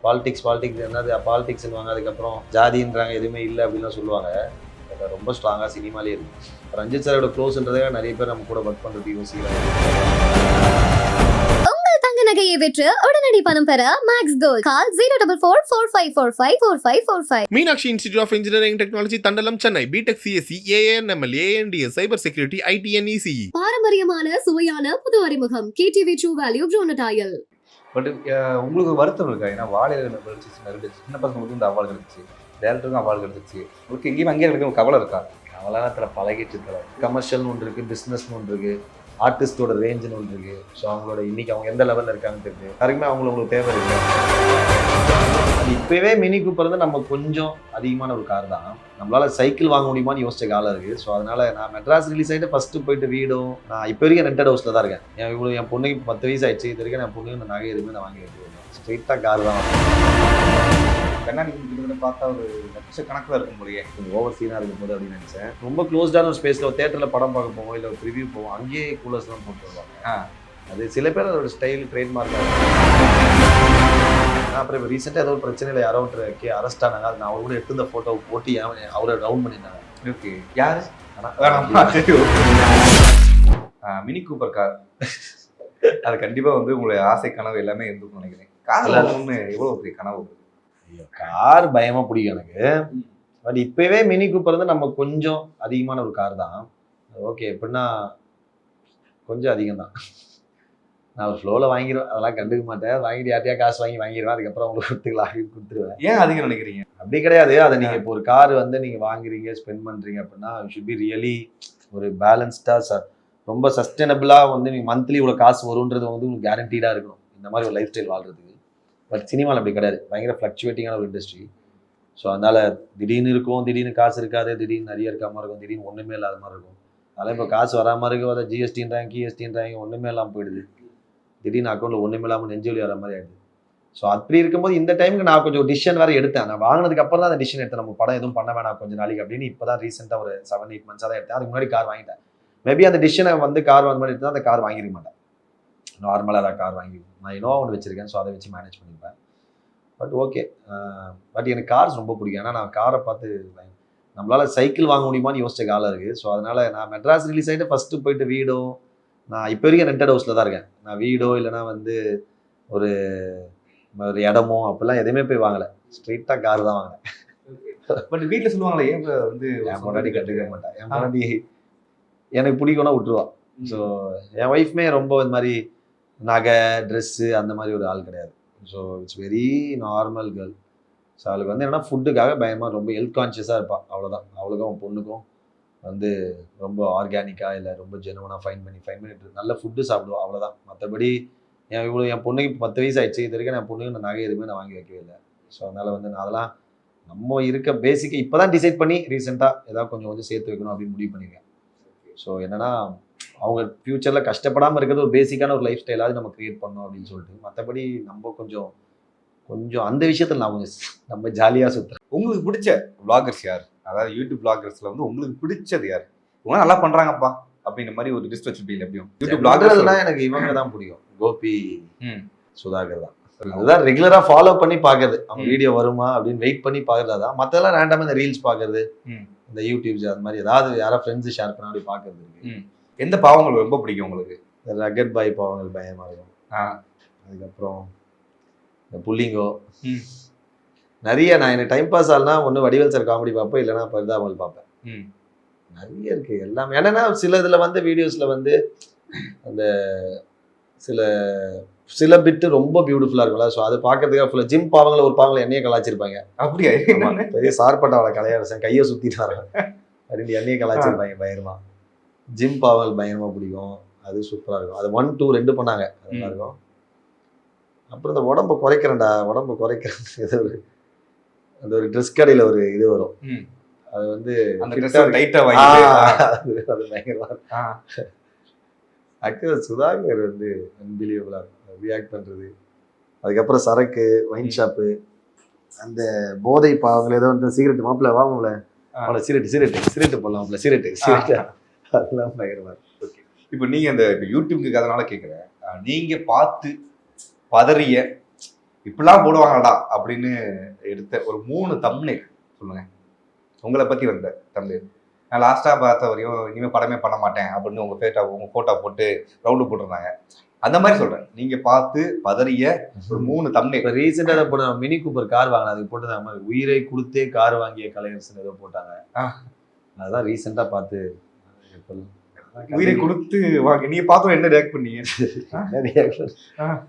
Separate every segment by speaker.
Speaker 1: Politics என்னது பாலிடிக்ஸ்னுவாங்க, அதுக்கப்புறம் ஜாதின்றாங்க, எதுவுமே இல்லை அப்படின்லாம் சொல்லுவாங்க. ரொம்ப ஸ்ட்ராங்காக சினிமாலே இருக்கு. ரஞ்சித் சாரோட க்ளோஸ்ன்றதே நிறைய பேர் நம்ம கூட ஒர்க் பண்ணுறது யோசிக்கிறாங்க.
Speaker 2: உங்கள் தங்க நகையை விற்று உடனடி பணம் பெற Max Gold call 04445454545.
Speaker 3: Meenakshi institute of engineering technology Thandalam Chennai. BTech CSE ANML ANDS cyber security ITNEC.
Speaker 2: பாரம்பரியமான சுவையான புது அறிமுகம் கேடிவி ட்ரூ வேல்யூ ப்ரோனடாயல்.
Speaker 4: பட் உங்களுக்கு வருத்தம் இருக்கா? ஏன்னா வாழைகள் படிச்சிச்சு நிறைய சின்ன பசங்களுக்கு இந்த அவார்டு கிடைச்சிச்சு, டேரக்டருக்கும் அவார்டு கிடைச்சிச்சு, உங்களுக்கு எங்கேயும் அங்கேயே கிடைக்கும் கவலை இருக்கா?
Speaker 1: கவலைத்தில் பழகிட்டு தர கமர்ஷியல்னு ஒன்று இருக்குது, பிஸ்னஸ்னு ஒன்று இருக்குது, ஆர்டிஸ்டோட ரேஞ்சுன்னு ஒன்று இருக்குது. ஸோ அவங்களோட இன்றைக்கி அவங்க எந்த லெவலில் இருக்காங்கன்னு தெரியுது. யாருக்குமே அவங்களுக்கு தேவை இருக்குது. இப்போவே மினி கூப்பர் வந்து நம்ம கொஞ்சம் அதிகமான ஒரு கார் தான். நம்மளால் சைக்கிள் வாங்க முடியுமான்னு யோசிச்ச காலம் இருக்குது. ஸோ அதனால் நான் மெட்ராஸ் ரிலீஸ் ஆகிட்டு ஃபஸ்ட்டு போயிட்டு வீடும் நான் இப்போ வரைக்கும் ரெண்டட் ஹவுஸில் தான் இருக்கேன். என் பொண்ணுக்கு 10 வயசு ஆயிடுச்சு. இது வரைக்கும் என் பொண்ணுக்கு நான் நகை எதுவுமே நான் வாங்கி வைக்கிறேன். ஸ்ட்ரெயிட்டாக கார் தான்.
Speaker 4: கண்ணாடி பார்த்தா ஒரு லட்சக்கணக்கில் இருக்கும் போலயே.
Speaker 1: கொஞ்சம் ஓவர் சீனாக இருக்கும் போது அப்படின்னு நினச்சேன். ரொம்ப க்ளோஸ்டான ஒரு ஸ்பேஸில் ஒரு தேட்டரில் படம் பார்க்க போவோம், இல்லை ஒரு ரிவ்யூ போவோம், அங்கேயே கூலர்ஸ்லாம் போட்டு வருவாங்க. அது சில பேர் அதோட ஸ்டைல் ட்ரேட்மார்க்காக. நான் அப்புறம் இப்போ ரீசெண்டாக ஏதோ ஒரு பிரச்சனையில் யாரோ ஒருத்தர் அரெஸ்ட் ஆனாங்க. அது நான் அவரோட எடுத்து இந்த ஃபோட்டோவை போட்டு அவரை டவுன் பண்ணியிருந்தாங்க.
Speaker 4: ஓகே, யார்? மினி கூப்பர் கார் அது கண்டிப்பாக வந்து உங்களுடைய ஆசை கனவு எல்லாமே இருந்துக்கும் நினைக்கிறேன். காரில் ஒன்று எவ்வளோ பெரிய கனவு?
Speaker 1: கார் பயமாக பிடிக்கும் எனக்கு. பட் இப்போவே மினி கூப்பர் வந்து நம்ம கொஞ்சம் அதிகமான ஒரு கார் தான். ஓகே, எப்படின்னா கொஞ்சம் அதிகம் தான். நான் ஒரு ஃப்ளோவில் வாங்கிடுவேன், அதெல்லாம் கண்டுக்க மாட்டேன். வாங்கிட்டு யார்ட்டையா காசு வாங்கிடுவேன், அதுக்கப்புறம் அவங்களுக்கு கொடுத்துருவேன்.
Speaker 4: ஏன் அதிகம் நினைக்கிறீங்க?
Speaker 1: அப்படி கிடையாது. அதை நீங்கள் இப்போ ஒரு கார் வந்து நீங்கள் வாங்குறீங்க, ஸ்பெண்ட் பண்ணுறீங்க அப்படின்னா ஷுட் பி ரியலி ஒரு பேலன்ஸ்டாக ரொம்ப சஸ்டைனபிளாக வந்து நீங்கள் மந்த்லி இவ்வளோ காசு வரும்ன்றது வந்து உங்களுக்கு கேரண்டீடாக இருக்கணும் இந்த மாதிரி ஒரு லைஃப் ஸ்டைல் வாழ்றதுக்கு. பட் சினிமாவில் அப்படி கிடையாது. பயங்கர ஃப்ளக்சுவேட்டிங்கான ஒரு இண்டஸ்ட்ரி. ஸோ அதனால் திடீர்னு இருக்கும், திடீர்னு காசு இருக்காது, திடீர்னு நிறைய இருக்காமல் இருக்கும், திடீர்னு ஒன்றுமே இல்லாத மாதிரி இருக்கும். அதனால் இப்போ காசு வராமல் இருக்கும், அதை ஜிஎஸ்டின்றாங்க, கிஎஸ்டின்றாங்க, ஒன்றுமே இல்லாமல் போயிடுது. திடீர்னு அக்கௌண்ட்டில் ஒன்றுமே இல்லாமல் நெஞ்சொலி வர மாதிரி ஆகிடுது. ஸோ அப்படி இருக்கும்போது இந்த டைமுக்கு நான் கொஞ்சம் டிசிஷன் வேறு எடுத்தேன். நான் வாங்கினதுக்கு அப்புறம் தான் அந்த டிசிஷன் எடுத்தேன். நம்ம படம் எதுவும் பண்ண வேணாம் கொஞ்சம் நாளைக்கு அப்படின்னு. இப்போ தான் ரீசெண்டாக ஒரு 7-8 மந்த்ஸாக தான் எடுத்தேன். அதுக்கு முன்னாடி கார் வாங்கிட்டேன். மேபி அந்த டிசிஷனை வந்து கார் வாங்க மாதிரி எடுத்தால் அந்த கார் வாங்கிருக்க மாட்டேன். நார்மலாக தான் கார் வாங்கி நான் இனோவா ஒன்று வச்சுருக்கேன். ஸோ அதை வச்சு மேனேஜ் பண்ணிப்பேன். பட் ஓகே, பட் எனக்கு கார்ஸ் ரொம்ப பிடிக்கும். ஏன்னா நான் காரை பார்த்து நம்மளால் சைக்கிள் வாங்க முடியுமான்னு யோசிச்ச காலம் இருக்குது. ஸோ அதனால் நான் மெட்ராஸ் ரிலீஸ் ஆகிட்டு ஃபஸ்ட்டு போயிட்டு வீடோ, நான் இப்போ வரைக்கும் ரெண்டட் ஹவுஸில் தான் இருக்கேன். நான் வீடோ இல்லைனா வந்து ஒரு இடமோ அப்படிலாம் எதுவுமே போய் வாங்கலை. ஸ்ட்ரெயிட்டாக கார் தான் வாங்கினேன்.
Speaker 4: பட் வீட்டில் சொல்லுவாங்களே, ஏன் வந்து
Speaker 1: என் முன்னாடி கற்றுக்க மாட்டேன். என் முன்னாடி எனக்கு பிடிக்கும்னா விட்டுருவான். ஸோ என் ஒய்ஃப்மே ரொம்ப இந்த மாதிரி நகை ட்ரெஸ்ஸு அந்த மாதிரி ஒரு ஆள் கிடையாது. So it's very normal girl. So அவளுக்கு வந்து என்னன்னா ஃபுட்டுக்காக பயமாக ரொம்ப ஹெல்த் கான்ஷியஸாக இருப்பாள். அவ்வளோதான். அவளுக்கும் பொண்ணுக்கும் வந்து ரொம்ப ஆர்கானிக்காக இல்லை ரொம்ப ஜெனுவனாக ஃபைன் பண்ணிட்டு நல்ல ஃபுட்டு சாப்பிடுவோம். அவ்வளோதான். மற்றபடி என் பொண்ணுக்கு 10 வயசு ஆயிடுச்சு. இது வரைக்கும் என் பொண்ணுக்கு நான் நகை எதுவுமே நான் வாங்கி வைக்கவே இல்லை. ஸோ அதனால் வந்து நான் அதெல்லாம் நம்ம இருக்க பேசிக்காக இப்போ தான் டிசைட் பண்ணி ரீசெண்டாக ஏதாவது கொஞ்சம் சேர்த்து வைக்கணும் அப்படின்னு முடிவு பண்ணியிருக்கேன். ஸோ என்னென்னா அவங்க ஃப்யூச்சரில் கஷ்டப்படாமல் இருக்கிறது ஒரு பேசிக்கான ஒரு லைஃப் ஸ்டைலாவது நம்ம க்ரியேட் பண்ணோம் அப்படின்னு சொல்லிட்டு. மற்றபடி நம்ம கொஞ்சம் அந்த விஷயத்தில் நான் கொஞ்சம் நம்ம ஜாலியாக சுற்றுறேன்.
Speaker 4: உங்களுக்கு பிடிச்ச விளாகர்ஸ் யார்? அதாவது யூடியூப் விளாகர்ஸில் வந்து உங்களுக்கு பிடிச்சது யார்? இவங்க நல்லா பண்ணுறாங்கப்பா அப்படின்ற மாதிரி ஒரு லிஸ்ட் வச்சுருப்பீங்க. எப்படியும் யூடியூப் விளாகர்ஸ்லாம்
Speaker 1: எனக்கு இவங்க தான் பிடிக்கும். கோபி, சுதாகர் தான். அதுதான் ரெகுலராக ஃபாலோ பண்ணி பார்க்கறது. அவங்க வீடியோ வருமா அப்படின்னு வெயிட் பண்ணி பார்க்கறது தான். மற்றெல்லாம் ரேண்டமாக இந்த ரீல்ஸ் பார்க்கறது, இந்த யூடியூப்ஸ் அது மாதிரி ஏதாவது யாராவது ஃப்ரெண்ட்ஸு ஷேர் பண்ண அப்படி பார்க்கறது இருக்கு.
Speaker 4: எந்த பாவங்கள் ரொம்ப பிடிக்கும் உங்களுக்கு?
Speaker 1: ரகட் பாய் பாவங்கள் பயமாக இருக்கும். அதுக்கப்புறம் இந்த புள்ளிங்கோ நிறைய. நான் எனக்கு டைம் பாஸ் ஆகலனா ஒன்று வடிவேல் சார் காமெடி பார்ப்பேன், இல்லைனா பரிதாமல் பார்ப்பேன். நிறைய இருக்குது எல்லாமே. ஏன்னா சில இதில் வந்து வீடியோஸில் வந்து அந்த சில பிட்டு ரொம்ப பியூட்டிஃபுல்லாக இருக்கும்ல. ஸோ அதை பார்க்கறதுக்காக ஃபுல்லாக ஜிம் பாவங்களை ஒரு பாவங்களை என்னையே கலாச்சிருப்பாங்க.
Speaker 4: அப்படியா?
Speaker 1: பெரிய சார்பட்டா அவளை கலையாடுறேன், கையை சுற்றிட்டு வரேன் அப்படின்னு என்னையே கலாச்சிருப்பாங்க பயங்கரமா. ஜிம் பாவங்கள் பயங்கரமாக பிடிக்கும். அது சூப்பராக இருக்கும். அது 1, 2, 2 பண்ணாங்க, அது நல்லா இருக்கும். அப்புறம் இந்த உடம்பை குறைக்கிறேன்டா, உடம்பை குறைக்கிறேன் ஏதோ அந்த ஒரு ட்ரெஸ் கடையில் ஒரு இது வரும். அது வந்து ஆக்சுவலாக சுதாகர் வந்து அன்பிலியபிளாக ரியாக்ட் பண்ணுறது. அதுக்கப்புறம் சரக்கு, ஒயின் ஷாப்பு, அந்த போதை பாவங்கள் ஏதோ வந்து சிகரெட் மாப்பிள்ள வாங்கல அவளை சிகரெட்டு போடலாம்ல, சிகரெட்டு அதெல்லாம் பயங்கரமாக.
Speaker 4: ஓகே, இப்போ நீங்கள் அந்த யூடியூப்க்கு அதனால கேட்குறேன், நீங்கள் பார்த்து பதறிய இப்படிலாம் போடுவாங்கடா அப்படின்னு எடுத்த ஒரு 3 தம்ப்நெயில் சொல்லுங்க. உங்களை பத்தி வந்த தம்ப்நெயில். நான் லாஸ்டா பார்த்த வரையும் இனிமே படமே பண்ண மாட்டேன் அப்படின்னு உங்க போட்டோ போட்டு ரவுண்டு போட்டிருந்தாங்க. அந்த மாதிரி சொல்றேன். நீங்க பார்த்து பதறிய ஒரு 3 தம்ப்நெயில்.
Speaker 1: இப்போ ரீசெண்டாக போட்ட மினி கூப்பர் கார் வாங்கினா அதுக்கு போட்டு உயிரை கொடுத்தே கார் வாங்கிய கலைஞர்ஸ் ஏதோ போட்டாங்க. அதுதான் ரீசெண்டாக பார்த்து
Speaker 4: உயிரை கொடுத்து வாங்க. நீங்க பார்த்தோம் என்ன ரியாக்ட் பண்ணீங்க?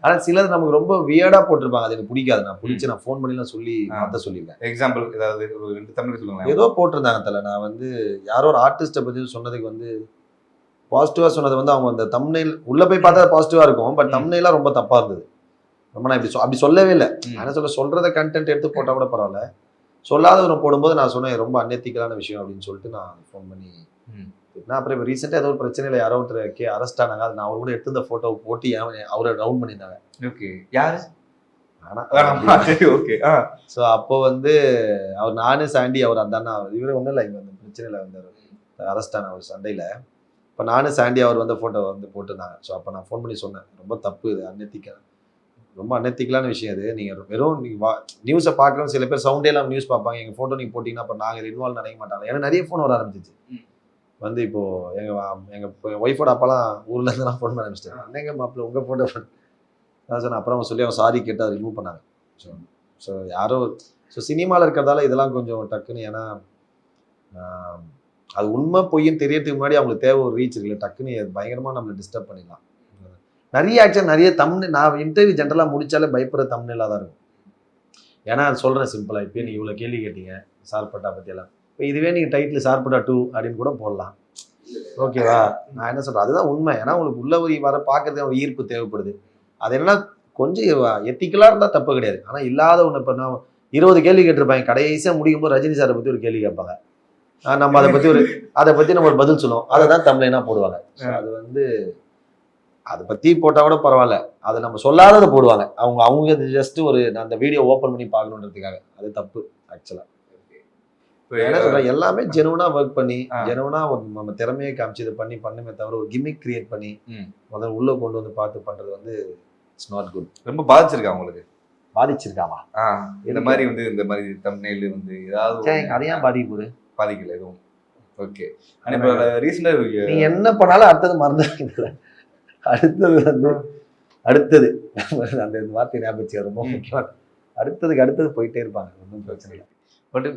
Speaker 1: ஆனா சிலது நமக்கு ரொம்ப வியர்டா போட்டிருப்பாங்க. அது எனக்கு பிடிக்காது. நான் பிடிச்சி நான் ஃபோன் பண்ணிலாம் சொல்லி மாத்த சொல்லியிருக்கேன்.
Speaker 4: எக்ஸாம்பிள் ஏதாவது ஒரு 2 தமிழ் சொல்லுங்க.
Speaker 1: ஏதோ போட்டிருந்தாங்க தல. நான் வந்து யாரோ ஒரு ஆர்டிஸ்ட்டை பத்தி சொன்னதுக்கு வந்து பாசிட்டிவா சொன்னது வந்து அவங்க அந்த தம்ப்நெயில் உள்ள போய் பார்த்தா பாசிட்டிவா இருக்கும். பட் தம்ப்நெயிலாம் ரொம்ப தப்பா இருந்தது. ரொம்ப நான் அப்படி சொல்லவே இல்லை. நான் சொல்றத கண்டென்ட் எடுத்து போட்டா கூட பரவாயில்ல. சொல்லாதவரை போடும்போது நான் சொன்னேன் ரொம்ப அன்எத்திக்கலான விஷயம் அப்படின்னு சொல்லிட்டு நான் ஃபோன் பண்ணி நான் அப்புறம் இப்போ ரீசெண்டாக ஏதோ ஒரு பிரச்சனையில் யாரோ ஒருத்தர் அரெஸ்ட் ஆனாங்க. அது நான் அவர் கூட எடுத்து இந்த ஃபோட்டோவை போட்டு அவரை ரவுண்ட் பண்ணியிருந்தாங்க.
Speaker 4: ஓகே, யாரு? ஓகே.
Speaker 1: ஸோ அப்போ வந்து அவர் நானு சாண்டி அவர் அந்த அண்ணா இவரு ஒன்றும் இல்லை, இங்கே அந்த பிரச்சனையில் வந்தார் அரெஸ்ட் ஆன ஒரு சண்டையில். இப்போ நானும் சாண்டி அவர் வந்து ஃபோட்டோ வந்து போட்டிருந்தாங்க. ஸோ அப்போ நான் ஃபோன் பண்ணி சொன்னேன் ரொம்ப தப்பு, இது ரொம்ப அன்எத்திக்கலான விஷயம். அது நீங்கள் வெறும் நியூஸை பார்க்குறோம். சில பேர் சவுண்டே இல்லாமல் நியூஸ் பார்ப்பாங்க. எங்கள் ஃபோட்டோ நீங்கள் போட்டிங்கன்னா அப்போ நாங்கள் இன்வால்வ் நினைக்க மாட்டாங்க. ஏன்னா நிறைய ஃபோன் வர ஆரம்பிச்சிச்சு. வந்து இப்போது எங்கள் ஒய்ஃபோட அப்போலாம் ஊர்லேருந்துலாம் ஃபோன் பண்ண ஆரம்பிச்சிட்டேன். என்னங்க மாப்பிள்ள உங்கள் ஃபோட்டோ அதான் சொன்னேன். அப்புறம் சொல்லி அவன் சாரி கேட்டு அதை ரிமூவ் பண்ணாங்க. ஸோ யாரோ சினிமாவில் இருக்கிறதால இதெல்லாம் கொஞ்சம் டக்குன்னு, ஏன்னா அது உண்மை பொய்ன்னு தெரியறதுக்கு முன்னாடி அவங்களுக்கு தேவை ஒரு ரீச் இருக்குல்ல, டக்குன்னு பயங்கரமாக நம்மளை டிஸ்டர்ப் பண்ணிடலாம். நிறைய ஆக்சுவல் நிறைய நான் இன்டர்வியூ ஜென்ரலாக முடிச்சாலே பயப்படுற தம்ப்நெயிலாக தான் இருக்கும். ஏன்னா அது சொல்கிறேன் சிம்பிளாக. இப்போ நீங்கள் இவ்வளோ கேள்வி கேட்டீங்க சார்பட்டா பற்றியெல்லாம். இப்போ இதுவே நீங்கள் டைட்டில் சார்பட்டா 2 அப்படின்னு கூட போடலாம். ஓகேவா? நான் என்ன சொல்கிறேன், அதுதான் உண்மை. ஏன்னா உங்களுக்கு உள்ள ஒரு வர பார்க்கறதுக்கு ஒரு ஈர்ப்பு தேவைப்படுது. அது என்னன்னா கொஞ்சம் எத்திக்கலாக இருந்தால் தப்பு கிடையாது. ஆனால் இல்லாத ஒன்று. இப்போ நான் 20 கேள்வி கேட்டிருப்பாங்க. கடைசியாக முடிக்கும் போது ரஜினி சாரை பற்றி ஒரு கேள்வி கேட்பாங்க. நம்ம அதை பற்றி நம்ம ஒரு பதில் சொல்லுவோம். அதை தான் தம்ப்நெயிலாக போடுவாங்க. அது வந்து அதை பற்றி போட்டால் கூட பரவாயில்ல, அதை நம்ம சொல்லாததை போடுவாங்க. அவங்க ஜஸ்ட் ஒரு அந்த வீடியோ ஓப்பன் பண்ணி பார்க்கணுன்றதுக்காக. அது தப்பு ஆக்சுவலாக. என்ன சொல்கிறேன், எல்லாமே ஜெனுவனாக ஒர்க் பண்ணி ஜெனுவனாக நம்ம திறமையை காமிச்சு இதை பண்ணுமே தவிர ஒரு கிமிக் கிரியேட் பண்ணி முதல்ல உள்ளே கொண்டு வந்து பார்த்து பண்ணுறது வந்து இட்ஸ் நாட் குட்.
Speaker 4: ரொம்ப பாதிச்சிருக்கா உங்களுக்கு?
Speaker 1: பாதிச்சிருக்காமா?
Speaker 4: இந்த மாதிரி வந்து இந்த மாதிரி தம்ப்நெயில் வந்து ஏதாவது
Speaker 1: அதையும்
Speaker 4: பாதிக்கல எதுவும்? ஓகே. ஆனால் இப்போ ரீசெண்டாக
Speaker 1: நீ என்ன பண்ணாலும் அடுத்தது மறந்துடுறீங்களா? அடுத்தது அந்த வார்த்தை ஞாபகம் ரொம்ப முக்கியம். அடுத்தது போயிட்டே இருப்பாங்க. ஒன்றும் பிரச்சனை இல்லை.
Speaker 4: பட்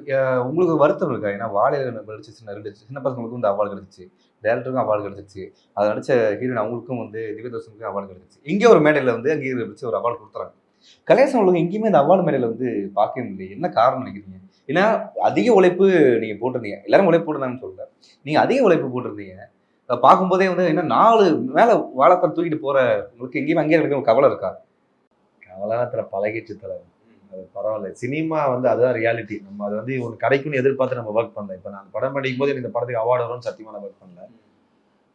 Speaker 4: உங்களுக்கு வருத்தம் இருக்கா? ஏன்னா வாழையில நடிச்சு சின்ன பசங்களுக்கும் வந்து அவார்டு கிடைச்சிச்சு, டேரக்டருக்கும் அவார்டு கிடைச்சிச்சு, அதை நடிச்ச ஹீரோயின் அவங்களுக்கும் வந்து திவ்யதர்ஷனுக்கும் அவார்டு கிடைச்சிச்சு. இங்கே ஒரு மேடையில் வந்து அங்கே வச்சு ஒரு அவார்டு கொடுத்துறாங்க. கலைஞர் அவங்களுக்கு எங்கேயுமே அந்த அவார்டு மேடையில் வந்து பார்க்கவே முடியல. என்ன காரணம் நினைக்கிறீங்க? ஏன்னா அதிக உழைப்பு நீங்கள் போட்டிருந்தீங்க. எல்லாரும் உழைப்பு போட்டிருந்தாங்கன்னு சொல்கிறேன். நீங்கள் அதிக உழைப்பு போட்டிருந்தீங்க. பார்க்கும்போதே வந்து என்ன 4 மேலே வாழைப்பழம் தூக்கிட்டு போகிற உங்களுக்கு எங்கேயுமே அங்கேயே எனக்கு கவலை இருக்கா?
Speaker 1: கவலாத்தில் பழகிச்சு தலை. அது பரவாயில்ல. சினிமா வந்து அதுதான் ரியாலிட்டி. நம்ம அது வந்து ஒன்று கிடைக்கும்னு எதிர்பார்த்து நம்ம ஒர்க் பண்ணல. இப்போ நான் படம் படிக்கும் போது இந்த படத்துக்கு அவார்டு வரும்னு சத்தியமாக நான் ஒர்க் பண்ணல.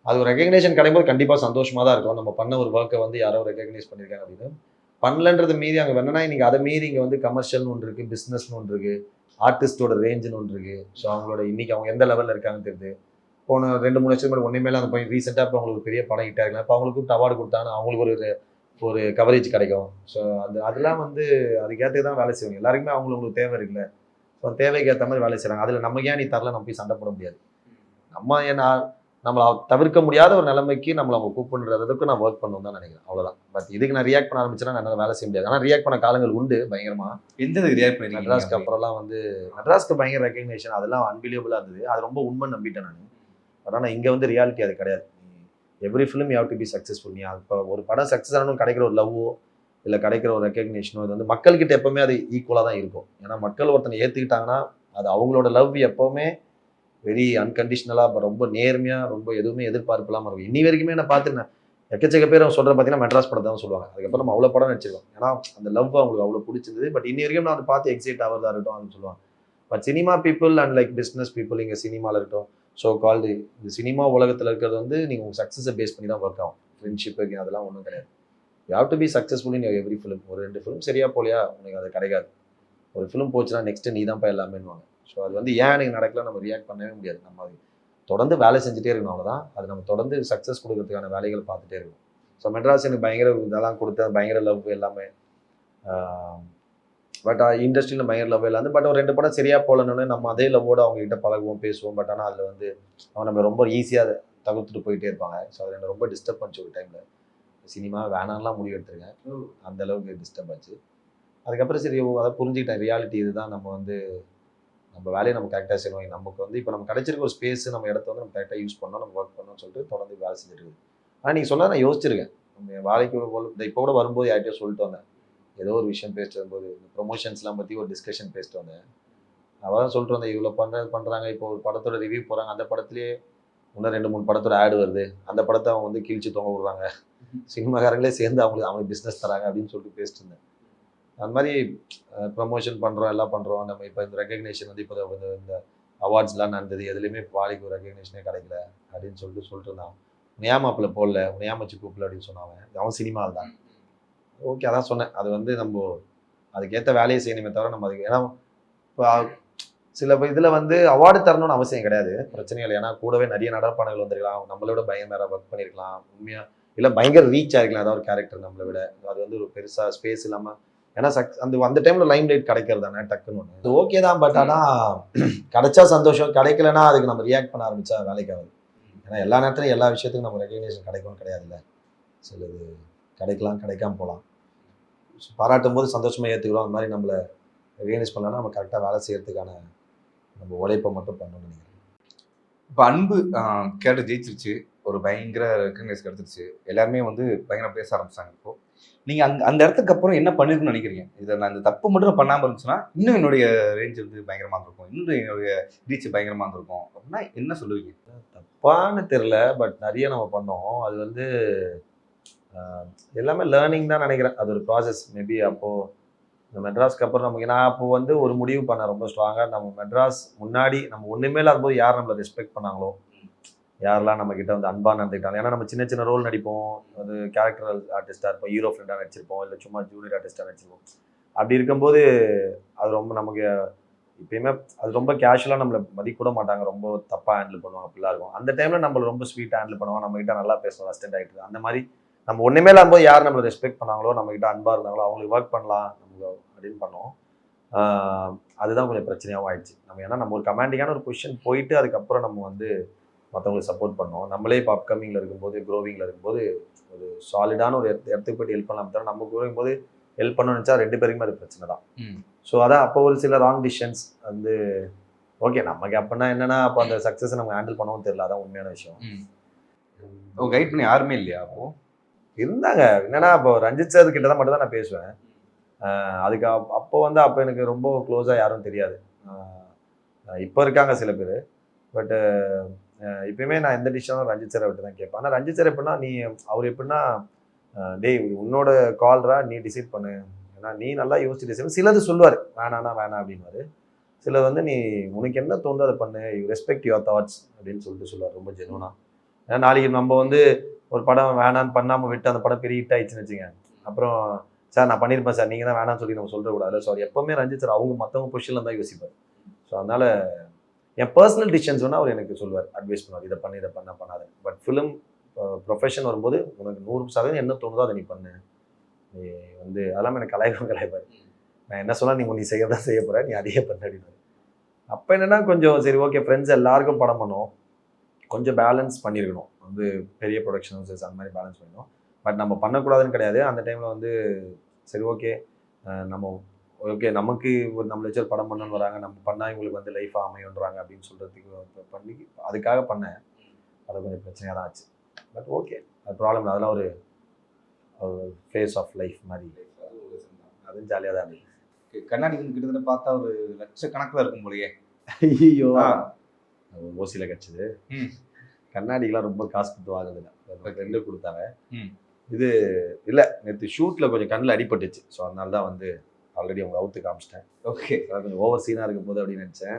Speaker 1: அது ஒரு ரெகக்னேஷன் கிடைக்கும்போது கண்டிப்பாக சந்தோஷமாக தான் இருக்கும். நம்ம பண்ண ஒரு ஒர்க்கை வந்து யாரோ ரெகக்னைஸ் பண்ணியிருக்காங்க அப்படின்னு. பண்ணலன்றது மீறி அங்கே வேணுன்னா நீங்கள் அதை மீறி இங்கே வந்து கமர்ஷியல்னு ஒன்று இருக்குது, பிஸ்னஸ்னு ஒன்று இருக்குது, ஆர்டிஸ்டோட ரேஞ்சுன்னு ஒன்று இருக்குது. ஸோ அவங்களோட இன்னைக்கு அவங்க எந்த லெவலில் இருக்காங்கன்னு தெரியுது. போன 2-3 வருஷத்துக்கு முன்னாடி ஒன்றே மேலே அந்த பையன் ரீசெண்டாக இப்போ அவங்களுக்கு பெரிய படம் ஹிட் ஆகிக்கலாம். இப்போ அவங்களுக்கு அவார்டு கொடுத்தாங்கன்னா அவங்களுக்கு ஒரு கவரேஜ் கிடைக்கும். ஸோ அதெல்லாம் வந்து அதுக்கேற்ற தான் வேலை செய்வாங்க. எல்லாருக்குமே அவங்களுக்கு தேவை இருக்குல்ல. ஸோ தேவைக்கு ஏற்ற மாதிரி வேலை செய்கிறாங்க. அதில் நமக்கு ஏன் நீ தரல நம்ம போய் சண்டை போட முடியாது. நம்மளை தவிர்க்க முடியாத ஒரு நிலைமைக்கு நம்மளை அவங்க கூப்பிடுறதுக்கு நான் ஒர்க் பண்ணணும் தான் நினைக்கிறேன். அவ்வளோதான். பட் இதுக்கு நான் ரியாக்ட் பண்ண ஆரம்பிச்சேன்னா என்னால் வேலை செய்ய முடியாது. ஆனால் ரியாக்ட் பண்ண காலங்கள் உண்டு பயங்கரமாக.
Speaker 4: எந்த ரியாக்ட் பண்ணி
Speaker 1: மெட்ராஸ்க்கு அப்புறம்லாம் வந்து மெட்ராஸ்க்கு பயங்கர ரெகக்னேஷன் அதெல்லாம் அன்பிலியபிளாக இருந்தது. அது ரொம்ப உண்மை நம்பிட்டேன் நான். பட் ஆனால் இங்கே வந்து ரியாலிட்டி அது கிடையாது. Every film you have to be successful. நீ இப்போ ஒரு படம் சக்ஸஸ் ஆனாலும் கிடைக்கிற ஒரு லவ்வோ இல்லை கிடைக்கிற ஒரு ரெகக்னேஷனோ இது வந்து மக்கள்கிட்ட எப்போவுமே அது ஈக்குவலாக தான் இருக்கும். ஏன்னா மக்கள் ஒருத்தனை ஏற்றுக்கிட்டாங்கன்னா அது அவங்களோட லவ் எப்போவுமே வெரி அன்கண்டிஷனலாக ரொம்ப நேர்மையாக ரொம்ப எதுவுமே எதிர்பார்ப்பு இல்லாமல் இருக்கும். இன்னி வரைக்குமே நான் பார்த்துருந்தேன் எக்கச்சக்க பேர் அவங்க சொல்கிற பார்த்தீங்கன்னா மெட்ராஸ் படத்தை தான் சொல்லுவாங்க. அதுக்கப்புறம் நம்ம அவ்வளோ படம் நடிச்சிருக்கோம். ஏன்னா அந்த லவ் அவங்களுக்கு அவ்வளோ பிடிச்சிருந்தது. பட் இன்னி வரைக்கும் நான் அதை பார்த்து எக்ஸைட் ஆகிறதா இருக்கட்டும் அப்படின்னு சொல்லுவாங்க. But cinema people and like business people இங்கே சினிமாவில் இருக்கட்டும். ஸோ கால்டு இந்த சினிமா உலகத்தில் இருக்கிறது வந்து நீங்கள் உங்கள் சக்ஸஸை பேஸ் பண்ணி தான் ஒர்க் ஆகும். ஃப்ரெண்ட்ஷிப் அதெல்லாம் ஒன்றும் கிடையாது. You have to be successful in every film. ஒரு 2 ஃபிலிம் சரியா போலையா உனக்கு அது கிடைக்காது. ஒரு ஃபிலிம் போச்சுன்னா நெக்ஸ்ட்டு நீ தான் போய் எல்லாமேன்னுவாங்க. ஸோ அது வந்து ஏன் எனக்கு நடக்கல நம்ம ரியாக்ட் பண்ணவே முடியாது. நம்ம அது தொடர்ந்து வேலை செஞ்சுட்டே இருக்கணும். அவ்வளோதான். அது நம்ம தொடர்ந்து சக்ஸஸ் கொடுக்கறதுக்கான வேலைகள் பார்த்துட்டே இருக்கணும். ஸோ மெட்ராஸ் எனக்கு பயங்கர இதெல்லாம் கொடுத்த பயங்கர லவ் எல்லாமே பட் இண்டஸ்ட்ரியில் பயங்கர லவ் இல்லை பட் ஒரு 2 படம் சரியாக போகலன்னு நம்ம அதே லவ்வோடு அவங்ககிட்ட பழகுவோம் பேசுவோம். பட் ஆனால் அதில் வந்து அவங்க நம்ம ரொம்ப ஈஸியாக தவிர்த்துட்டு போயிட்டே இருப்பாங்க. ஸோ அதில் எனக்கு ரொம்ப டிஸ்டர்ப் பண்ணிச்சு ஒரு டைமில். சினிமா வேணாம்லாம் முடிவு எடுத்துருக்கேன். அந்த அளவுக்கு டிஸ்டர்ப் ஆச்சு. அதுக்கப்புறம் சரி அதை புரிஞ்சுக்கிட்டேன். ரியாலிட்டி இதுதான். நம்ம வந்து நம்ம வேலையை நம்ம கரெக்டாக செய்யணும். நமக்கு வந்து இப்போ நம்ம கிடைச்சிருக்க ஒரு ஸ்பேஸ் நம்ம இடத்த வந்து நம்ம கரெக்டாக யூஸ் பண்ணோம், நம்ம ஒர்க் பண்ணோம்னு சொல்லிட்டு தொடர்ந்து வேலை செஞ்சுட்டு இருக்குது. ஆனால் நீங்கள் சொன்னால் நான் யோசிச்சிருக்கேன். நம்ம வேலைக்கு இப்போ கூட வரும்போது யார்கிட்டயோ சொல்லிட்டு வந்தேன். ஏதோ ஒரு விஷயம் பேசிட்டு வரும்போது இந்த ப்ரொமோஷன்ஸ்லாம் பற்றி ஒரு டிஸ்கஷன் பேசிட்டு வந்தேன். அவன் சொல்லிட்டு வந்தேன், இவ்வளோ பண்ணுறாங்க. இப்போ ஒரு படத்தோட ரிவ்யூ போகிறாங்க, அந்த படத்துலேயே இன்னும் 2-3 படத்தோட ஆடு வருது. அந்த படத்தை அவங்க வந்து கிழிச்சு தொங்க விடுறாங்க. சினிமாக்காரங்களே சேர்ந்து அவங்களுக்கு பிஸ்னஸ் தராங்க அப்படின்னு சொல்லிட்டு பேசிட்டு இருந்தேன். அந்த மாதிரி ப்ரமோஷன் பண்ணுறோம், எல்லாம் பண்ணுறோம். நம்ம இப்போ இந்த ரெகக்னேஷன் வந்து இப்போ இந்த அவார்ட்ஸ்லாம் நடந்தது, எதுலேயுமே வாலிக்கு ஒரு ரெகக்னேஷனே கிடைக்கல அப்படின்னு சொல்லிட்டு இருந்தான். நியாமாப்பில் போடல, நியாமச்சு கூப்பிடல அப்படின்னு சொன்னாங்க. அவன் சினிமாவில் தான். ஓகே, அதான் சொன்னேன். அது வந்து நம்ம அதுக்கேற்ற வேலையை செய்யணுமே தவிர நம்ம அதுக்கு ஏன்னா இப்போ சில இதில் வந்து அவார்டு தரணும்னு அவசியம் கிடையாது, பிரச்சனை இல்லை. ஏன்னா கூடவே நிறைய நடப்பாடுகள் வந்துருக்கலாம், நம்மளோட பயம் வேற ஒர்க் பண்ணியிருக்கலாம், உண்மையாக இல்லை பயங்கர ரீச் ஆகிருக்கலாம் ஏதாவது ஒரு கேரக்டர் நம்மளை விட. அது வந்து ஒரு பெருசாக ஸ்பேஸ் இல்லாமல் ஏன்னா அந்த டைமில் லைம் லைட் கிடைக்கிறது தானே டக்குன்னு ஒன்று. அது ஓகே தான். பட் ஆனால் கிடைச்சா சந்தோஷம், கிடைக்கலன்னா அதுக்கு நம்ம ரியாக்ட் பண்ண ஆரம்பித்தா வேலைக்கு ஆகுது. ஏன்னா எல்லா நேரத்துலையும் எல்லா விஷயத்துக்கும் நம்ம ரெகக்னேஷன் கிடைக்கும்னு கிடையாதுல்ல. சிலது கிடைக்கலாம், கிடைக்காம போகலாம். பாராட்டும் போது சந்தோஷமாக ஏற்றுக்கிறோம். அந்த மாதிரி நம்மளை ரெகக்னைஸ் பண்ணலாம்னா நம்ம கரெக்டாக வேலை செய்யறதுக்கான நம்ம உழைப்பை மட்டும் பண்ணணும்னு நினைக்கிறேன்.
Speaker 4: இப்போ அன்பு கேரக்டர் ஜெயிச்சிருச்சு, ஒரு பயங்கர ரெகக்னைஸ் கிடைச்சிருச்சு, எல்லாருமே வந்து பயங்கர பேச ஆரம்பிச்சாங்க. இப்போ நீங்கள் அந்த இடத்துக்கு அப்புறம் என்ன பண்ணிருக்குன்னு நினைக்கிறீங்க? இதை நான் இந்த தப்பு மட்டும் பண்ணாமல் இருந்துச்சுன்னா இன்னும் என்னுடைய ரேஞ்ச் வந்து பயங்கரமாக இருந்திருக்கும், இன்னும் என்னுடைய ரீச் பயங்கரமாக இருந்திருக்கும் அப்படின்னா என்ன சொல்லுவீங்க?
Speaker 1: தப்பான்னு தெரில, பட் நிறைய நம்ம பண்ணோம். அது வந்து எல்லாமே லேர்னிங் தான் நினைக்கிறேன். அது ஒரு ப்ராசஸ். மேபி அப்போது இந்த மெட்ராஸ்க்கு அப்புறம் நமக்கு நான் அப்போ வந்து ஒரு முடிவு பண்ணேன் ரொம்ப ஸ்ட்ராங்காக. நம்ம மெட்ராஸ் முன்னாடி நம்ம ஒன்றுமே இல்லாதபோது யார் நம்மளை ரெஸ்பெக்ட் பண்ணாங்களோ, யாரெல்லாம் நம்மக்கிட்ட வந்து அன்பாக நடந்துக்கிட்டாங்க. ஏன்னா நம்ம சின்ன சின்ன ரோல் நடிப்போம், அது கேரக்டர் ஆர்டிஸ்ட்டாக இருப்போம், ஹீரோ ஃப்ரெண்டாக நடிச்சிருப்போம், இல்லை சும்மா ஜூனியர் ஆர்டிஸ்ட்டாக நடிச்சிருப்போம். அப்படி இருக்கும்போது அது ரொம்ப நமக்கு இப்போயுமே அது ரொம்ப கேஷுவலாக நம்மளை மதிக்கூட மாட்டாங்க, ரொம்ப தப்பாக ஹேண்டில் பண்ணுவாங்க, அப்படிலாம் இருக்கும். அந்த டைமில் நம்மளை ரொம்ப ஸ்வீட்டாக ஹேண்டில் பண்ணுவாங்க, நம்மகிட்ட நல்லா பேசுவோம், அசிஸ்டன்ட் ஆகிட்டு. அந்த மாதிரி நம்ம ஒன்றுமே இல்லாமல் யார் நம்மளை ரெஸ்பெக்ட் பண்ணாங்களோ, நம்மகிட்ட அன்பாக இருந்தாங்களோ, அவங்களுக்கு ஒர்க் பண்ணலாம் நம்ம அப்படின்னு பண்ணோம். அதுதான் கொஞ்சம் பிரச்சனையாகவும் ஆயிடுச்சு. நம்ம ஏன்னா நம்ம ஒரு கமாண்டிங்கான ஒரு பொசிஷன் போயிட்டு அதுக்கப்புறம் நம்ம வந்து மற்றவங்களுக்கு சப்போர்ட் பண்ணோம். நம்மளே இப்போ அப்கமிங்கில் இருக்கும்போது, க்ரோவிங்கில் இருக்கும்போது ஒரு சாலிடான ஒரு இடத்துக்கு போய்ட்டு ஹெல்ப் பண்ணலாம். தவிர நம்ம க்ரோவிங் போது ஹெல்ப் பண்ணணும்னு நினச்சா 2 பேருக்குமே அது பிரச்சனை தான். ஸோ அதான் அப்போ ஒரு சில ராங் டிசிஷன்ஸ் வந்து ஓகே நமக்கு அப்படின்னா என்னன்னா அப்போ அந்த சக்ஸஸை நம்ம ஹேண்டில் பண்ணவும் தெரியல. அதான் உண்மையான விஷயம்.
Speaker 4: கைட் பண்ணி யாருமே இல்லையா? அப்போ
Speaker 1: இருந்தாங்க. என்னன்னா இப்போ ரஞ்சித் சார் கிட்ட தான் மட்டும் தான் நான் பேசுவேன். அதுக்கு அப்போ வந்து அப்போ எனக்கு ரொம்ப க்ளோஸாக யாரும் தெரியாது. இப்போ இருக்காங்க சில பேர். பட்டு இப்பயுமே நான் எந்த டிசிஷனும் ரஞ்சித் சாரை விட்டு தான் கேட்பேன். ஆனால் ரஞ்சித் சார் எப்படின்னா அவர் எப்படின்னா டேய் உன்னோட கால்ரா, நீ டிசைட் பண்ணு, ஏன்னா நீ நல்லா யோசிச்சு டிசைட். சிலது சொல்லுவார் வேணான்னா வேணாம் அப்படின்வாரு. சிலது வந்து நீ உனக்கு என்ன தோணுதோ அதை பண்ணு, யூ ரெஸ்பெக்ட் யுவர் தாட்ஸ் அப்படின்னு சொல்லிட்டு சொல்லுவார் ரொம்ப ஜெனுவனாக. ஏன்னா நாளைக்கு நம்ம வந்து ஒரு படம் வேணான்னு பண்ணாமல் விட்டு அந்த படம் பெரிய ஹிட் ஆயிடுச்சுன்னு வச்சுங்க, அப்புறம் சார் நான் பண்ணியிருப்பேன் சார், நீங்கள் தான் வேணான்னு சொல்லி நம்ம சொல்லிடக்கூடாது. ஸோ எப்போவுமே ரஞ்சித் சார் அவங்க மற்றவங்க பொசிஷனில் தான் யோசிப்பார். ஸோ அதனால் என் பர்சனல் டிசிஷன்ஸ் வேணால் அவர் எனக்கு சொல்லுவார், அட்வைஸ் பண்ணுவார், இதை பண்ணி இதை பண்ணாது. பட் ஃபிலிம் ப்ரொஃபஷன் வரும்போது உனக்கு 100% என்ன தோணுதோ அதை நீ பண்ணு, நீ வந்து அதெல்லாம் எனக்கு கலாய்ப்பார். நான் என்ன சொன்னால் நீ செய்யறதா செய்ய போகிற, நீ அதையே பண்ண அப்படின்னு. அப்போ என்னென்னா கொஞ்சம் சரி ஓகே ஃப்ரெண்ட்ஸ் எல்லாருக்கும் படம் பண்ணோம், கொஞ்சம் பேலன்ஸ் பண்ணியிருக்கணும். வந்து பெரிய ப்ரொடக்ஷன் ஹவுசஸ் அந்த மாதிரி பேலன்ஸ் பண்ணிடணும். பட் நம்ம பண்ணக்கூடாதுன்னு கிடையாது. அந்த டைமில் வந்து சரி ஓகே நம்ம ஓகே நமக்கு ஒரு நம்மளை வச்சு ஒரு படம் பண்ணணும்னு வராங்க, நம்ம பண்ணால் இவங்களுக்கு வந்து லைஃபாக அமையுன்றாங்க அப்படின்னு சொல்கிறதுக்கு பண்ணி அதுக்காக பண்ணேன். அது கொஞ்சம் பிரச்சனையாக தான் ஆச்சு. பட் ஓகே அது ப்ராப்ளம் இல்லை. அதெல்லாம் ஒரு ஃபேஸ் ஆஃப் லைஃப் மாதிரி, அதுவும் ஜாலியாக தான் இருந்துச்சு.
Speaker 4: கண்ணாடி கிட்டத்தட்ட பார்த்தா ஒரு லட்சக்கணக்கில் இருக்கும் போலயே.
Speaker 1: ஐயோ ஓசியில் கிடச்சிது. கண்ணாடிக்கெலாம் ரொம்ப காசு கொடுத்து வாங்குதுங்க, 2 கொடுத்தாங்க. இது இல்லை நேற்று ஷூட்டில் கொஞ்சம் கண்ணில் அடிபட்டுச்சு. ஸோ அதனால தான் வந்து ஆல்ரெடி அவங்க அவுத்து காமிச்சிட்டேன்.
Speaker 4: ஓகே
Speaker 1: கொஞ்சம் ஓவர் சீனாக இருக்கும் போது அப்படின்னு நினச்சேன்.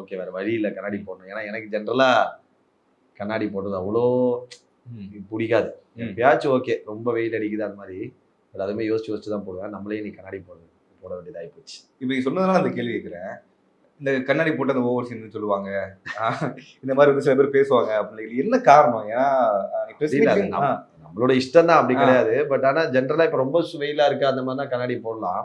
Speaker 1: ஓகே வேறு வழி இல்லை கண்ணாடி போடணும். ஏன்னா எனக்கு ஜென்ரலாக கண்ணாடி போடுறது அவ்வளோ பிடிக்காது. எப்பயாச்சும் ஓகே ரொம்ப வெயில் அடிக்குது அது மாதிரி, பட் அதுவுமே யோசிச்சு தான் போடுவேன். நம்மளே நீ கண்ணாடி போட வேண்டியதாகி போச்சு.
Speaker 4: இப்போ நீ சொன்னதுனால அந்த கேள்வி கேட்குறேன். இந்த கண்ணாடி போட்டு அந்த ஓவர் சீன் சொல்லுவாங்க, இந்த மாதிரி வந்து சில பேர் பேசுவாங்க அப்படின்னு என்ன காரணம்? ஏன்னா
Speaker 1: நம்மளோட இஷ்டம் தான், அப்படி கிடையாது. பட் ஆனா ஜென்ரலா இப்ப ரொம்ப வெயிலா இருக்கு அந்த மாதிரினா கண்ணாடி போடலாம்.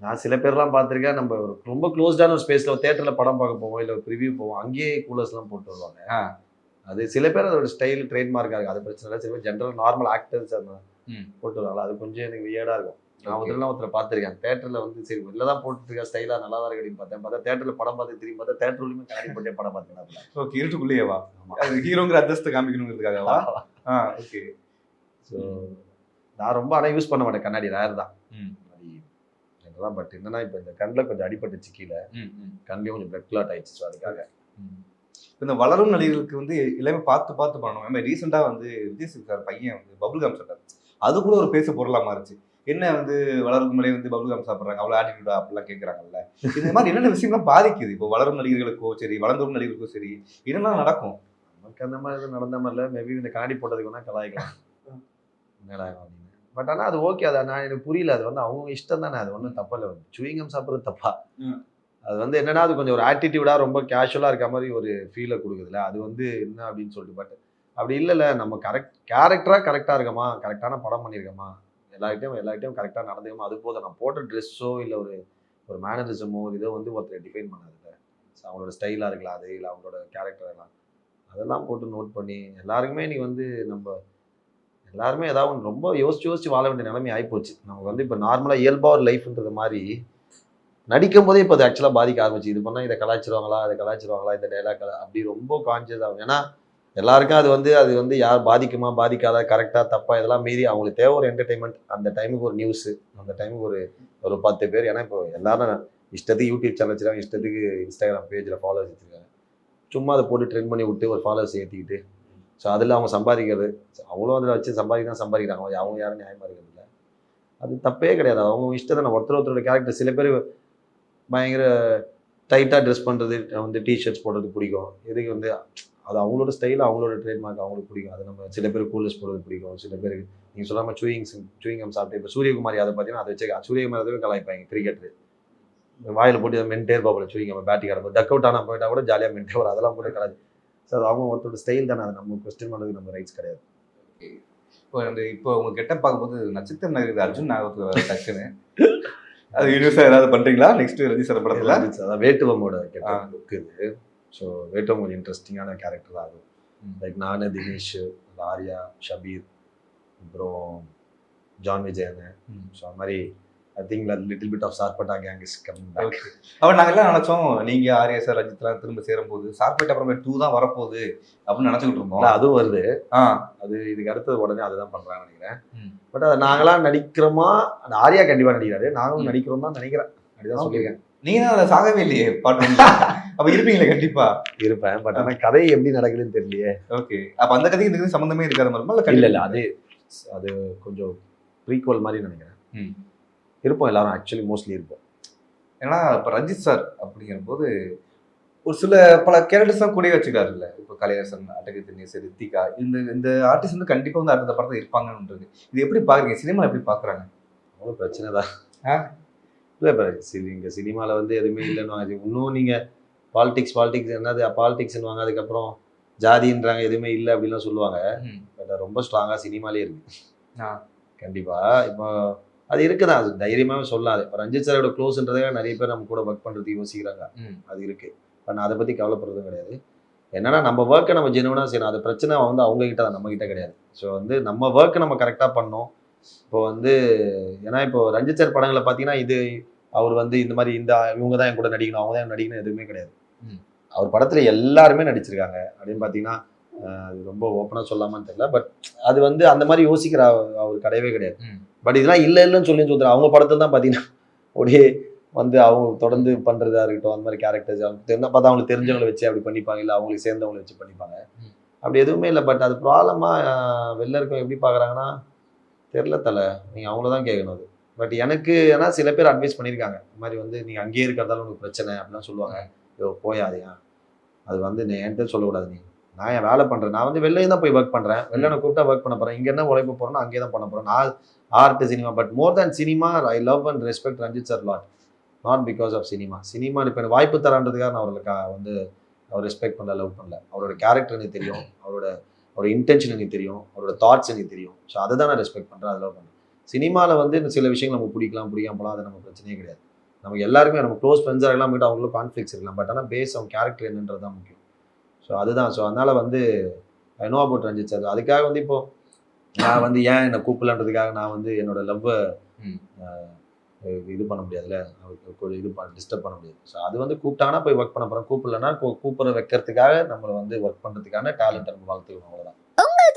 Speaker 1: நான் சில பேர்லாம் பார்த்திருக்கேன், நம்ம ரொம்ப க்ளோஸ்டான ஒரு ஸ்பேஸ்ல தியேட்டர்ல படம் பார்க்க போவோம், இல்ல ப்ரிவியூ போவோம், அங்கேயே கூலர்ஸ் எல்லாம் போட்டு வருவாங்க. அது சில பேர் அதோட ஸ்டைல் ட்ரேட்மார்க்கா இருக்கு, அது பிரச்சனை இல்லை. சில பேர் ஜென்ரல் நார்மல் ஆக்டர்ஸ் அந்த போட்டு வருவாங்க, அது கொஞ்சம் எனக்கு வியர்டா இருக்கும். நான் ஒருத்தர் பார்த்திருக்கேன் தியேட்டர்ல வந்து சரி வெளில தான் போட்டுட்டு இருக்கா, ஸ்டைலா நல்லா தான் இருக்குன்னு பார்த்தா தியேட்டர்ல படம் பார்த்து திரும்பி பார்த்தா தியேட்டர்லயுமே கண்ணாடி போட்டே படம் பார்த்தீங்கன்னா
Speaker 4: ஓகே, இருட்டுக்குள்ளேயேவா? அது ஹீரோங்கிற அந்தஸ்து காமிக்கணுங்கிறதுக்காகவா? ஓகே.
Speaker 1: ஸோ நான் ரொம்ப ஆனால் யூஸ் பண்ண மாட்டேன் கண்ணாடி, ரேர் தான். பட் என்னன்னா இப்போ இந்த கண்ணில் கொஞ்சம் அடிபட்டுச்சு, கீழே கண்ணிலே கொஞ்சம் பிளட் கிளாட் ஆயிடுச்சு. ஸோ அதுக்காக
Speaker 4: இந்த வளரும் நடிகர்களுக்கு வந்து எல்லாமே பார்த்து பண்ணணும். நம்ம ரீசெண்டாக வந்து விஜய் சார் பையன் வந்து பபுல்காம் சாப்பிட்டார், அது கூட ஒரு பேச பொருளாக மாறிச்சு. என்ன வந்து வளரும் முறையே வந்து பபுல்காம் சாப்பிட்றாங்க, அவ்வளோ ஆட்டிடியூடா அப்படிலாம் கேட்குறாங்கல்ல. இந்த மாதிரி என்னென்ன விஷயம்லாம் பாதிக்குது இப்போ வளரும் நடிகர்களுக்கோ சரி வளர்ந்து வரும் நடிகர்களுக்கோ சரி, என்னெல்லாம் நடக்கும்? நமக்கு அந்த மாதிரி எதுவும் நடந்த மாதிரி இல்லை. மேபி இந்த கண்ணாடி போட்டதுக்கு வேணா கலாய்க்கலாம் என்னடா அப்படின்னு. பட் ஆனால் அது ஓகே, அதை நான் எனக்கு புரியல. அது வந்து அவங்க இஷ்டம் தானே, அது ஒன்றும் தப்பா இல்லை. சூயிங்கம் சாப்பிட்றது தப்பா? அது வந்து என்னன்னா அது கொஞ்சம் ஒரு ஆட்டிடியூடா ரொம்ப கேஷுவலாக இருக்க மாதிரி ஒரு ஃபீலை கொடுக்குதுல்ல, அது வந்து என்ன அப்படின்னு சொல்லிட்டு. பட் அப்படி இல்லைல்ல, நம்ம கேரக்டராக கரெக்டாக இருக்கமா, கரெக்டான படம் பண்ணியிருக்கோமா, எல்லார்கிட்டையும் கரெக்டாக நடந்துக்கமா, அது போதும். நான் போட்ட ட்ரெஸ்ஸோ இல்லை ஒரு மேனரிசமோ இதோ வந்து ஒருத்தர் டிஃபைன் பண்ணாதுல்ல. ஸோ அவங்களோட ஸ்டைலாக இருக்கலாம், அது இல்லை அவங்களோட கேரக்டர் எல்லாம் அதெல்லாம் போட்டு நோட் பண்ணி எல்லாருக்குமே நீ வந்து நம்ம எல்லாருமே ஏதாவது ஒன்று ரொம்ப யோசிச்சு வாழ வேண்டிய நிலைமை ஆகிப்போச்சு. நமக்கு வந்து இப்போ நார்மலாக இயல்பாக ஒரு லைஃப்ன்றது மாதிரி நடிக்கும் போதே இப்போ அது ஆக்சுவலாக பாதிக்க ஆரம்பிச்சு. இது பண்ணால் இதை கலாய்ச்சிருவாங்களா இந்த டைலாக் அப்படி ரொம்ப கான்சியஸ் ஆகும். ஏன்னா எல்லாருக்கும் அது வந்து யார் பாதிக்குமா பாதிக்காதா, கரெக்டாக தப்பா, இதெல்லாம் மீறி அவங்களுக்கு தேவை ஒரு என்டர்டைன்மெண்ட். அந்த டைமுக்கு ஒரு நியூஸு, அந்த டைமுக்கு ஒரு 10 பேர். ஏன்னா இப்போ எல்லாரும் இஷ்டத்துக்கு யூடியூப் சேனல் வச்சுருக்காங்க, இஷ்டத்துக்கு இன்ஸ்டாகிராம் பேஜில் ஃபாலோவர்ஸ் வச்சுருக்காங்க. சும்மா அதை போட்டு ட்ரெண்ட் பண்ணி விட்டு ஒரு ஃபாலோவர்ஸ் ஏற்றிக்கிட்டு, ஸோ அதில் அவங்க சம்பாதிக்கிறது, அவங்களும் அதில் வச்சு சம்பாதிக்கிறாங்க. அவங்க யாரும் நியாயமாக இருக்கிறது இல்லை, அது தப்பே கிடையாது. அவங்க இஷ்டத்தை நான் ஒருத்தரோட கேரக்டர். சில பேர் பயங்கர டைட்டாக ட்ரெஸ் பண்ணுறது, வந்து டிஷர்ட்ஸ் போடுறது பிடிக்கும். எதுக்கு வந்து அது அவங்களோட ஸ்டைல், அவங்களோட ட்ரேட்மார்க் அவங்களுக்கு பிடிக்கும். அது நம்ம சில பேர் கூலர்ஸ் போடுறது பிடிக்கும், சில பேருக்கு நீங்கள் சொல்லாமல் சூயிங்கம் சாப்பிட்டு. இப்போ சூரியகுமாரி அதை பார்த்தீங்கன்னா அதை வச்சு சூரியகுமாரி அதை கலாய்ப்பாங்க. கிரிக்கெட்டு வாயில் போட்டு அதை மென்ட்டே இருப்பாங்க, சூயிங்கம் பேட்டிங் ஆடும்போது டக் அவுட் ஆனால் போயிட்டா கூட ஜாலியாக மென்ட்டே வரும், அதெல்லாம் போட்டு கலாய்ச்சி. ஸோ அது அவங்க ஒருத்தரோட ஸ்டைல் தானே, அது நம்ம கொஸ்டின் பண்ணுறதுக்கு நம்ம ரைட்ஸ் கிடையாது. இப்போ உங்க கெட்டப் பார்க்கும்போது நட்சத்திரம் நகர் அர்ஜுன் நாகத்துக்கு டக்குன்னு அது யூனிவர்ஸாக ஏதாவது பண்ணுறீங்களா நெக்ஸ்ட் ரஜினி சார் படத்தில்?
Speaker 1: அதான் வேட்டுவமோட கெட்டப் லுக் இது. ஸோ வேட்டம் கொஞ்சம் இன்ட்ரெஸ்டிங்கான கேரக்டர் தான் அது. லைக் நான், தினேஷ், ஆர்யா, ஷபீர், அப்புறம் ஜான் விஜயன். ஸோ அது மாதிரி I think little bit of Sarpatta gang is coming back.
Speaker 4: அப்போ நாங்கள் எல்லாம் நினச்சோம் நீங்கள் ஆர்யா சார் ரஜித்லாம் திரும்ப சேரும்போது சார்பேட்டா அப்புறமே 2 தான் வரப்போகுது அப்படின்னு நினச்சிக்கிட்டு இருந்தோம்.
Speaker 1: அதுவும் வருது. அது இதுக்கு அடுத்தது உடனே அதுதான் பண்ணுறாங்கன்னு நினைக்கிறேன். பட் அதை நாங்களாம் நடிக்கிறோமா, அந்த ஆர்யா கண்டிப்பாக நடிக்கிறாரு, நாங்களும் நடிக்கிறோம் தான் நினைக்கிறேன். அப்படிதான் சொல்லியிருக்கேன்.
Speaker 4: நீங்க தான் அதை சாகவே இல்லையே பாட்டு. அப்ப இருப்பீங்களே? கண்டிப்பா
Speaker 1: இருப்பேன். பட் ஆனா கதை எப்படி நடக்குதுன்னு தெரியலையே.
Speaker 4: ஓகே, அப்ப அந்த கதைக்கு இந்த சம்பந்தமே இருக்காத மாதிரி
Speaker 1: இல்ல இல்ல, அது கொஞ்சம் ப்ரீக்வல் மாதிரி நினைக்கிறேன். இருப்போம் எல்லாரும், ஆக்சுவலி மோஸ்ட்லி இருப்போம்.
Speaker 4: ஏன்னா இப்போ ரஞ்சித் சார் அப்படிங்கிற போது ஒரு சில பல கேரக்டர்ஸ் தான் கூட வச்சுக்காருல்ல. இப்போ கலையரசன், அட்டகை தினேஷ், ரித்திகா, இந்த ஆர்டிஸ்ட் வந்து கண்டிப்பா வந்து அடுத்த படத்தில் இருப்பாங்கன்றது இது எப்படி பாக்குறீங்க? சினிமா எப்படி பாக்குறாங்க? அவ்வளோ
Speaker 1: பிரச்சனை தான். இல்லை இப்போ இங்கே சினிமாவில் வந்து எதுவுமே இல்லைன்னு இன்னும் நீங்கள் பாலிடிக்ஸ் என்னது பாலிடிக்ஸ்ன்னு வாங்க, அதுக்கப்புறம் ஜாதின்றாங்க, எதுவுமே இல்லை அப்படின்லாம் சொல்லுவாங்க. பட் ரொம்ப ஸ்ட்ராங்காக சினிமாலே இருக்கு கண்டிப்பாக. இப்போ அது இருக்குதான், அது தைரியமாகவே சொல்லாது. இப்போ ரஞ்சித் சாரோட க்ளோஸ்ன்றதுக்காக நிறைய பேர் நம்ம கூட ஒர்க் பண்ணுறதுக்கு யோசிக்கிறாங்க, அது இருக்குது. இப்போ நான் அதை பற்றி கவலைப்படுறதும் கிடையாது. என்னன்னா நம்ம ஒர்க்கை நம்ம ஜெனுவனாக செய்யணும். அது பிரச்சனை வந்து அவங்ககிட்ட தான், நம்மகிட்ட கிடையாது. ஸோ வந்து நம்ம ஒர்க்கை நம்ம கரெக்டாக பண்ணோம். இப்போ வந்து ஏன்னா இப்போ ரஞ்சித் சார் படங்களை பார்த்தீங்கன்னா இது அவர் வந்து இந்த மாதிரி இவங்க தான் என் கூட நடிக்கணும், அவங்க தான் நடிக்கணும் எதுவுமே கிடையாது. அவர் படத்தில் எல்லாருமே நடிச்சிருக்காங்க அப்படின்னு பார்த்தீங்கன்னா அது ரொம்ப ஓப்பனாக சொல்லாமான்னு தெரியல. பட் அது வந்து அந்த மாதிரி யோசிக்கிற அவர் கிடையவே கிடையாது. பட் இதெல்லாம் இல்லைன்னு சொல்லி சொல்கிறார். அவங்க படத்தில் தான் பார்த்தீங்கன்னா அப்படியே வந்து அவங்க தொடர்ந்து பண்ணுறதா இருக்கட்டும், அந்த மாதிரி கேரக்டர்ஸ் அவங்க பார்த்தா அவங்களுக்கு தெரிஞ்சவங்களை வச்சு அப்படி பண்ணிப்பாங்க, இல்லை அவங்களுக்கு சேர்ந்தவங்களை வச்சு பண்ணிப்பாங்க. அப்படி எதுவுமே இல்லை. பட் அது ப்ராப்ளமாக வெளில இருக்கவங்க எப்படி பார்க்குறாங்கன்னா தெரில தலை, நீங்கள் அவங்கள தான் கேட்கணும் அது. பட் எனக்கு ஏன்னா சில பேர் அட்வைஸ் பண்ணியிருக்காங்க, இந்த மாதிரி வந்து நீங்கள் அங்கேயே இருக்கிறதால உங்களுக்கு பிரச்சனை அப்படிலாம் சொல்லுவாங்க. போயாதையா, அது வந்து என்கிட்ட சொல்லக்கூடாது, நான் என் வேலை பண்ணுறேன், நான் வந்து வெளிலையும் தான் போய் ஒர்க் பண்ணுறேன், வெளில நான் கூப்பிட்டா ஒர்க் பண்ண போகிறேன், இங்கே என்ன உழைப்பு போகிறேன்னா அங்கேயே தான் பண்ண போகிறேன். நான் art cinema, but more than cinema I love and respect Ranjith sir lot, not because of cinema. Cinema இப்போ எனக்கு வாய்ப்பு தரான்றதுக்காக நான் அவர்களுக்கு வந்து அவர் ரெஸ்பெக்ட் பண்ணல, லவ் பண்ணல. அவரோட கேரக்டர் எனக்கு தெரியும், அவரோட ஒரு இன்டென்ஷன் எனக்கு தெரியும், அவரோட தாட்ஸ் எனக்கு தெரியும். ஸோ அதை தான் நான் ரெஸ்பெக்ட் பண்ணுறேன், அதெல்லாம் பண்ணுறேன். சினிமாவில் வந்து இந்த சில விஷயங்கள் நமக்கு பிடிக்கலாம் போகலாம், அது நம்ம பிரச்சனையே கிடையாது. நமக்கு எல்லாருமே நம்ம க்ளோஸ் ஃப்ரெண்ட்ஸாக இருக்கலாம், போய்ட்டு அவங்களும் கான்ஃப்ளிக்ஸ் இருக்கலாம். பட் ஆனால் பேஸ் அவங்க கேரக்டர் என்னன்றது தான் முக்கியம். ஸோ அதுதான். ஸோ அதனால் வந்து I know about Ranjith sir. அதுக்காக வந்து இப்போ நான் வந்து ஏன் என்னை கூப்பிடலான்றதுக்காக நான் வந்து என்னோட லவ்வை இது பண்ண முடியாதுல்ல, அவருக்கு இது டிஸ்டர்ப் பண்ண முடியாது. ஸோ அது வந்து கூப்பிட்டாங்கன்னா போய் ஒர்க் பண்ண போகிறோம், கூப்பிடலன்னா கூப்பிட வைக்கிறதுக்காக நம்மளை வந்து ஒர்க் பண்ணுறதுக்கான டேலண்ட் நம்ம வளர்த்துக்கணும், அவ்வளோதான்.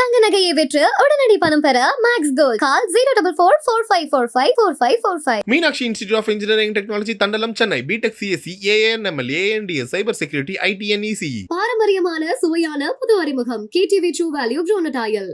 Speaker 2: தங்க நகையை விற்று உடனடி பணம் பெற Max Gold. Call 04445454545.
Speaker 3: Meenakshi institute of engineering technology Thandalam Chennai BTech CSE ANML ANDS cyber security ITNECE.
Speaker 2: பாரம்பரியமான சுவையான புது அறிமுகம் KTV True Value Bronatile.